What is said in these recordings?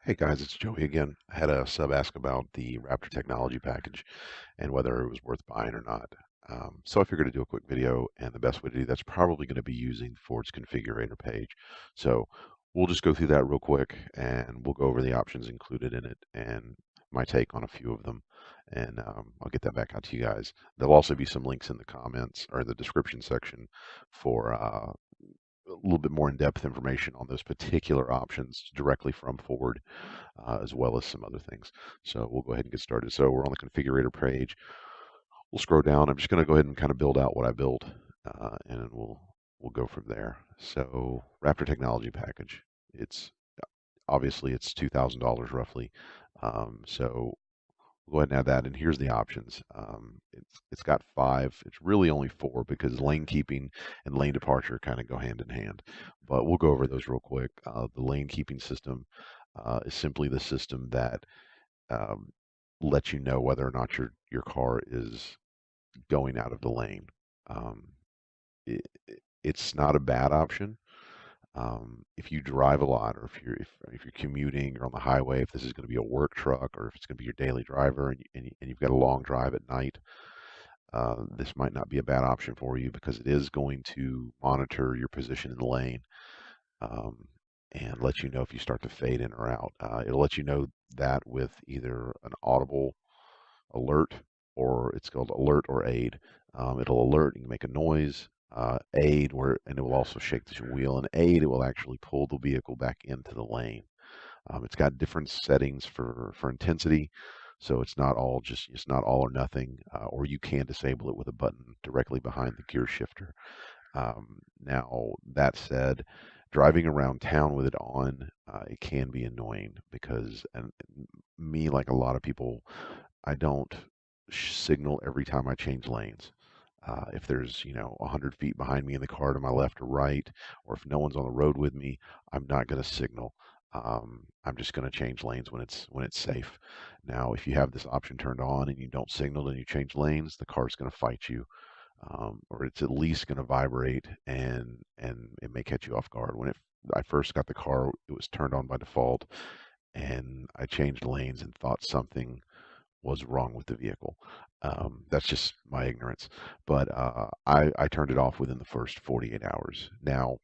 Hey guys, it's Joey again. I had a sub ask about the Raptor Technology Package and whether it was worth buying or not. So I figured to do a quick video, and the best way to do that's probably going to be using Ford's configurator page. So we'll just go through that real quick, and we'll go over the options included in it and my take on a few of them, and I'll get that back out to you guys. There'll also be some links in the comments or the description section for a little bit more in-depth information on those particular options directly from Ford, as well as some other things. So we'll go ahead and get started. So we're on the configurator page. We'll scroll down. I'm just going to go ahead and kind of build out what I built, and then we'll go from there. So Raptor Technology Package. It's obviously it's $2,000 roughly. So we'll go ahead and add that. And here's the options. It's got five. It's really only four because lane keeping and lane departure kind of go hand in hand. But we'll go over those real quick. The lane keeping system is simply the system that um, lets you know whether or not your car is going out of the lane. Um, it's not a bad option. If you drive a lot, or if you're commuting or on the highway, if this is going to be a work truck, or if it's going to be your daily driver, and you've got a long drive at night, this might not be a bad option for you because it is going to monitor your position in the lane, um, and let you know if you start to fade in or out. It'll let you know that with either an audible alert, or it's called alert or aid. It'll alert, you can make a noise. Aid, and it will also shake the wheel. And aid, it will actually pull the vehicle back into the lane. It's got different settings for intensity, so it's not all or nothing. Or you can disable it with a button directly behind the gear shifter. Now, that said, driving around town with it on, it can be annoying because, and me, like a lot of people, I don't signal every time I change lanes. If there's, 100 feet behind me in the car to my left or right, or if no one's on the road with me, I'm not going to signal. I'm just going to change lanes when it's safe. Now, if you have this option turned on and you don't signal and you change lanes, the car's going to fight you, or it's at least going to vibrate, and it may catch you off guard. I first got the car, it was turned on by default, and I changed lanes and thought something was wrong with the vehicle. That's just my ignorance. But I turned it off within the first 48 hours. Now,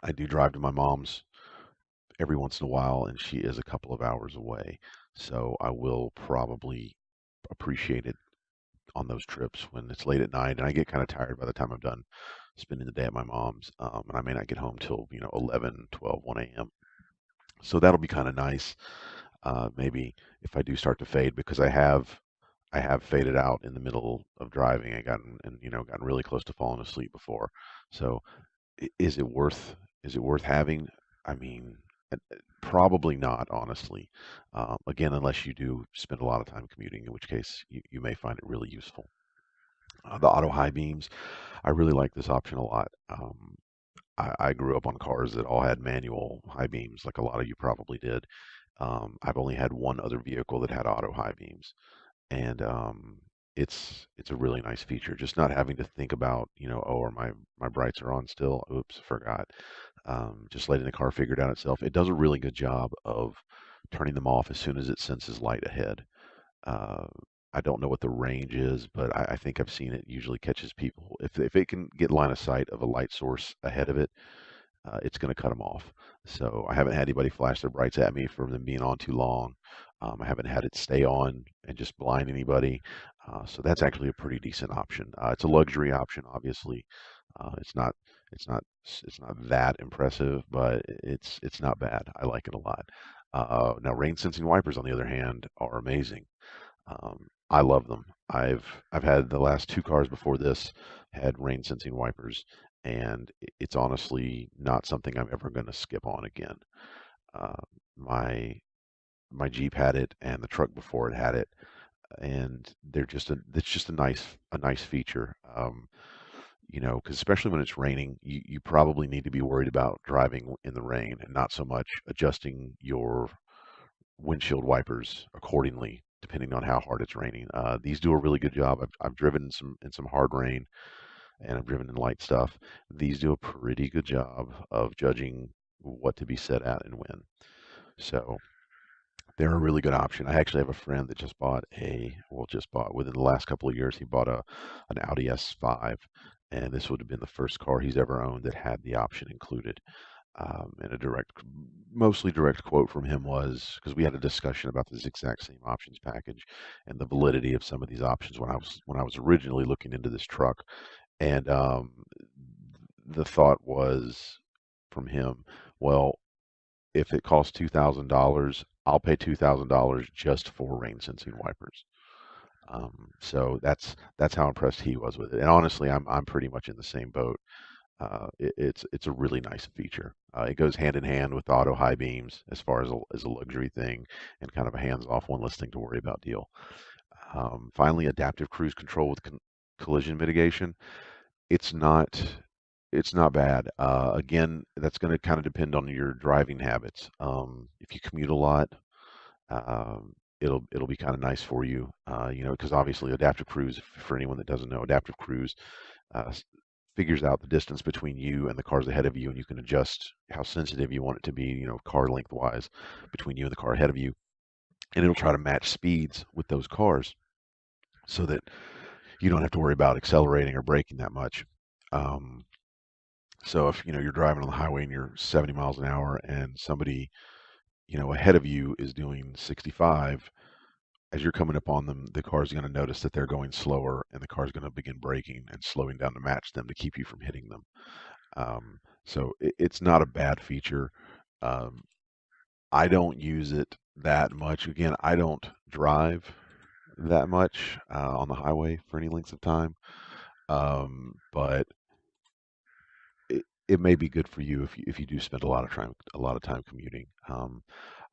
I do drive to my mom's every once in a while, and she is a couple of hours away. So I will probably appreciate it on those trips when it's late at night and I get kind of tired by the time I'm done spending the day at my mom's. And I may not get home till, 11, 12, 1 a.m. So that'll be kind of nice. Maybe if I do start to fade, because I have faded out in the middle of driving. I gotten really close to falling asleep before. So is it worth having? I mean, probably not, honestly. Again, unless you do spend a lot of time commuting, in which case you may find it really useful. The auto high beams, I really like this option a lot. I grew up on cars that all had manual high beams, like a lot of you probably did. I've only had one other vehicle that had auto high beams, and it's a really nice feature. Just not having to think about, oh, are my brights are on still? Oops, forgot. Just letting the car figure it out itself. It does a really good job of turning them off as soon as it senses light ahead. Uh, I don't know what the range is, but I think I've seen it usually catches people. If it can get line of sight of a light source ahead of it, it's going to cut them off. So I haven't had anybody flash their brights at me for them being on too long. I haven't had it stay on and just blind anybody. So that's actually a pretty decent option. It's a luxury option, obviously. It's not it's not that impressive, but it's not bad. I like it a lot. Now, rain sensing wipers, on the other hand, are amazing. I love them. I've had the last two cars before this had rain sensing wipers, and it's honestly not something I'm ever going to skip on again. Uh, my my Jeep had it, and the truck before it had it, and it's just a nice feature. Because especially when it's raining, you probably need to be worried about driving in the rain and not so much adjusting your windshield wipers accordingly, depending on how hard it's raining. These do a really good job. I've driven in some hard rain, and I've driven in light stuff. These do a pretty good job of judging what to be set at and when. So. They're a really good option. I actually have a friend that just bought within the last couple of years, he bought an Audi S5, and this would have been the first car he's ever owned that had the option included. And mostly direct quote from him was because we had a discussion about this exact same options package and the validity of some of these options when I was originally looking into this truck. And the thought was from him, well, if it costs $2,000, I'll pay $2,000 just for rain sensing wipers. So that's how impressed he was with it. And honestly, I'm pretty much in the same boat. It's a really nice feature. It goes hand in hand with auto high beams as far as a luxury thing and kind of a hands-off one less thing to worry about deal. Finally, adaptive cruise control with collision mitigation. It's not it's not bad. Again, that's going to kind of depend on your driving habits. If you commute a lot, it'll be kind of nice for you. Because obviously adaptive cruise, for anyone that doesn't know, adaptive cruise uh, figures out the distance between you and the cars ahead of you, and you can adjust how sensitive you want it to be, car lengthwise between you and the car ahead of you, and it'll try to match speeds with those cars so that you don't have to worry about accelerating or braking that much. Um, so if you're driving on the highway and you're 70 miles an hour and somebody ahead of you is doing 65, as you're coming up on them, the car's going to notice that they're going slower, and the car's going to begin braking and slowing down to match them to keep you from hitting them. So it's not a bad feature. Um, I don't use it that much. Again, I don't drive that much on the highway for any lengths of time, but it may be good for you if you do spend a lot of time commuting.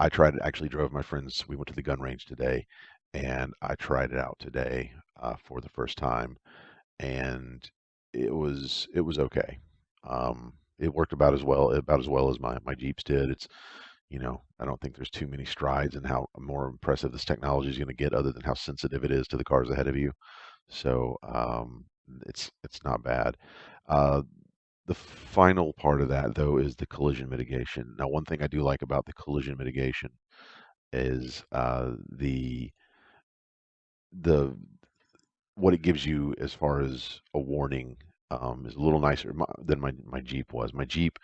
I tried it. Actually drove my friends. We went to the gun range today, and I tried it out today for the first time, and it was okay. It worked about as well as my Jeeps did. I don't think there's too many strides in how more impressive this technology is going to get, other than how sensitive it is to the cars ahead of you. So it's not bad. Uh, the final part of that, though, is the collision mitigation. Now, one thing I do like about the collision mitigation is the what it gives you as far as a warning is a little nicer than my Jeep was. My Jeep,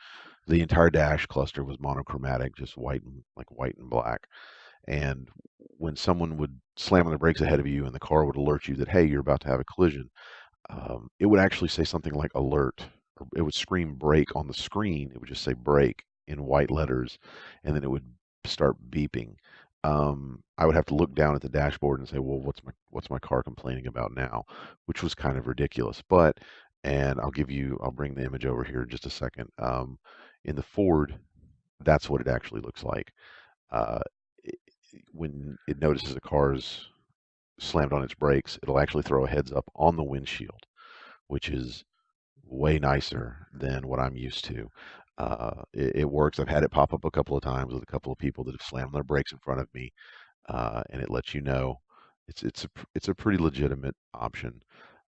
the entire dash cluster was monochromatic, just white and black. And when someone would slam on the brakes ahead of you and the car would alert you that, hey, you're about to have a collision, it would actually say something like alert, or it would scream brake on the screen. It would just say brake in white letters, and then it would start beeping. I would have to look down at the dashboard and say, well, what's my car complaining about now? Which was kind of ridiculous. And I'll bring the image over here in just a second. In the Ford, that's what it actually looks like. Uh, it, when it notices a car's slammed on its brakes, it'll actually throw a heads up on the windshield, which is way nicer than what I'm used to. It works. I've had it pop up a couple of times with a couple of people that have slammed their brakes in front of me, and it lets you know. It's a pretty legitimate option.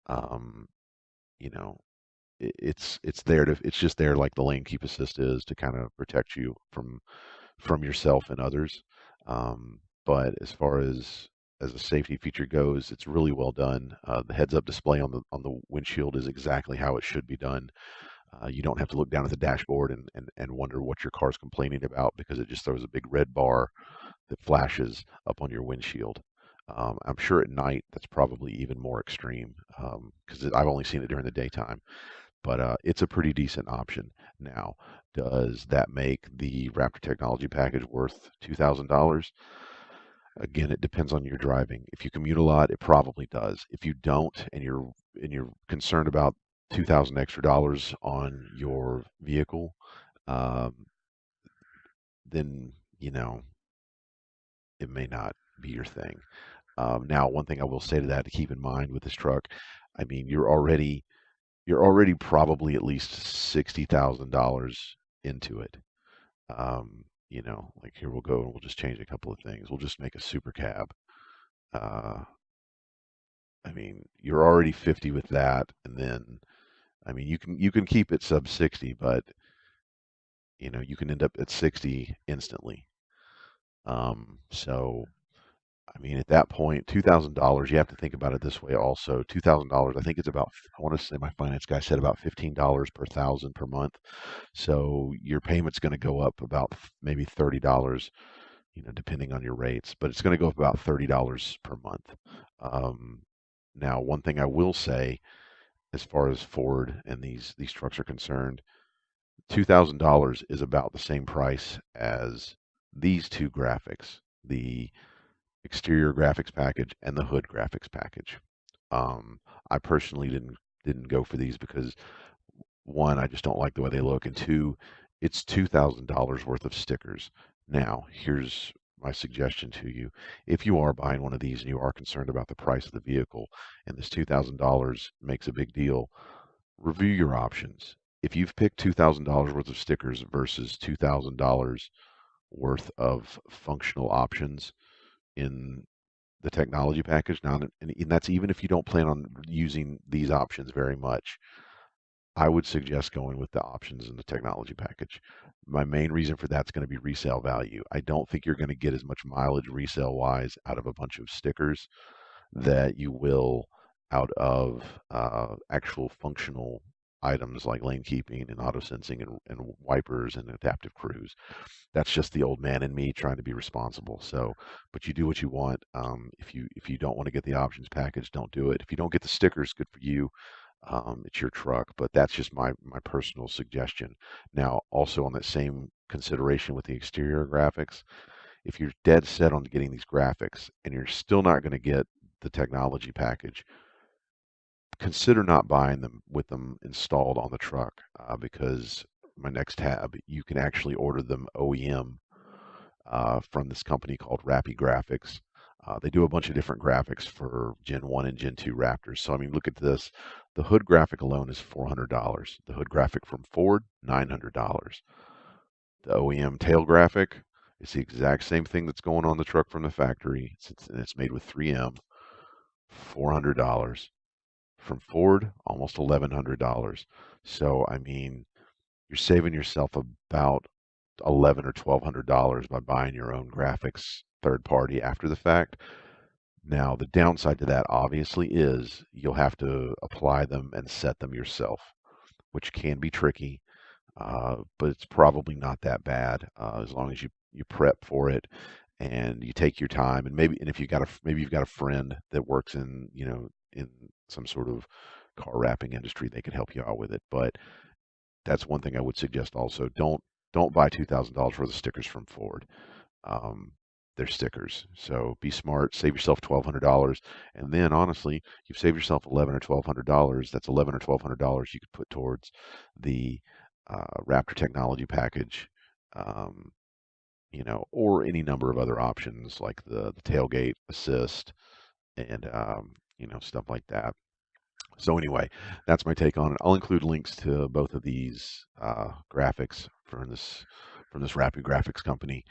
Um, you know, it's just there like the lane keep assist is to kind of protect you from yourself and others. But as far as a safety feature goes, it's really well done. The heads-up display on the windshield is exactly how it should be done. You don't have to look down at the dashboard and wonder what your car's complaining about, because it just throws a big red bar that flashes up on your windshield. I'm sure at night that's probably even more extreme, because I've only seen it during the daytime. But it's a pretty decent option. Now, does that make the Raptor Technology Package worth $2,000? Again, it depends on your driving. If you commute a lot, it probably does. If you don't, and you're concerned about 2,000 extra dollars on your vehicle, um, then it may not be your thing. Now, one thing I will say to that to keep in mind with this truck, I mean, you're already probably at least $60,000 into it. Like here we'll go and we'll just change a couple of things. We'll just make a super cab. Uh, I mean, you're already 50 with that, and then I mean you can keep it sub 60, but you can end up at 60 instantly. So I mean, at that point, $2,000, you have to think about it this way also. $2,000, I think it's about, I want to say my finance guy said about $15 per thousand per month. So your payment's going to go up about maybe $30, depending on your rates, but it's going to go up about $30 per month. Um, Now, one thing I will say, as far as Ford and these trucks are concerned, $2,000 is about the same price as these two graphics, the exterior graphics package and the hood graphics package. Um, I personally didn't go for these because one, I just don't like the way they look, and two, it's $2,000 worth of stickers. Now, here's my suggestion to you. If you are buying one of these and you are concerned about the price of the vehicle and this $2,000 makes a big deal, review your options. If you've picked $2,000 worth of stickers versus $2,000 worth of functional options in the technology package now, and that's even if you don't plan on using these options very much, I would suggest going with the options in the technology package. My main reason for that's going to be resale value. I don't think you're going to get as much mileage resale wise out of a bunch of stickers that you will out of actual functional items like lane keeping and auto sensing and wipers and adaptive cruise. That's just the old man in me trying to be responsible. So, but you do what you want. If you don't want to get the options package, don't do it. If you don't get the stickers, good for you. It's your truck, but that's just my personal suggestion. Now, also on that same consideration with the exterior graphics, if you're dead set on getting these graphics and you're still not going to get the technology package, consider not buying them with them installed on the truck because my next tab, you can actually order them OEM from this company called Rappi Graphics. They do a bunch of different graphics for Gen 1 and Gen 2 Raptors. So, I mean, look at this. The hood graphic alone is $400. The hood graphic from Ford, $900. The OEM tail graphic is the exact same thing that's going on the truck from the factory, and it's made with 3M, $400. From Ford, almost $1,100. So, I mean, you're saving yourself about 11 or $1,200 by buying your own graphics third party after the fact. Now, the downside to that obviously is you'll have to apply them and set them yourself, which can be tricky, but it's probably not that bad as long as you prep for it and you take your time. And maybe, and if you got maybe you've got a friend that works in, in some sort of car wrapping industry, they could help you out with it. But that's one thing I would suggest also. Don't buy $2,000 worth of stickers from Ford. Um, they're stickers. So be smart, save yourself $1,200, and then honestly, you've saved yourself 11 or $1,200. That's 11 or $1,200 you could put towards the Raptor Technology Package, um, or any number of other options like the tailgate assist and stuff like that. So anyway, that's my take on it. I'll include links to both of these graphics from this Rapid Graphics company.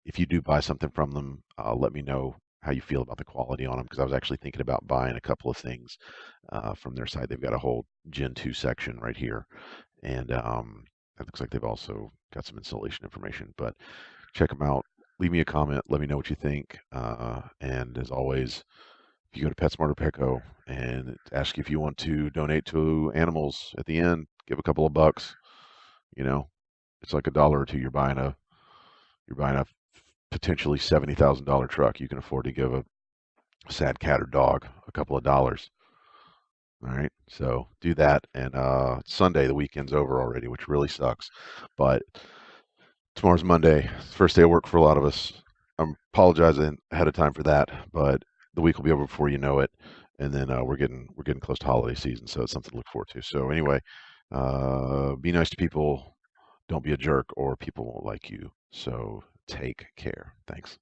If you do buy something from them, let me know how you feel about the quality on them because I was actually thinking about buying a couple of things from their site. They've got a whole Gen 2 section right here, and it looks like they've also got some installation information. But check them out. Leave me a comment. Let me know what you think. And as always, if you go to PetSmart or Petco and ask if you want to donate to animals at the end, give a couple of bucks. You know, it's like a dollar or two. You're buying a potentially $70,000 truck. You can afford to give a sad cat or dog a couple of dollars. All right, so do that. And it's Sunday, the weekend's over already, which really sucks. But tomorrow's Monday, first day of work for a lot of us. I'm apologizing ahead of time for that, but the week will be over before you know it, and then we're getting close to holiday season, so it's something to look forward to. So anyway, be nice to people, don't be a jerk, or people won't like you. So take care. Thanks.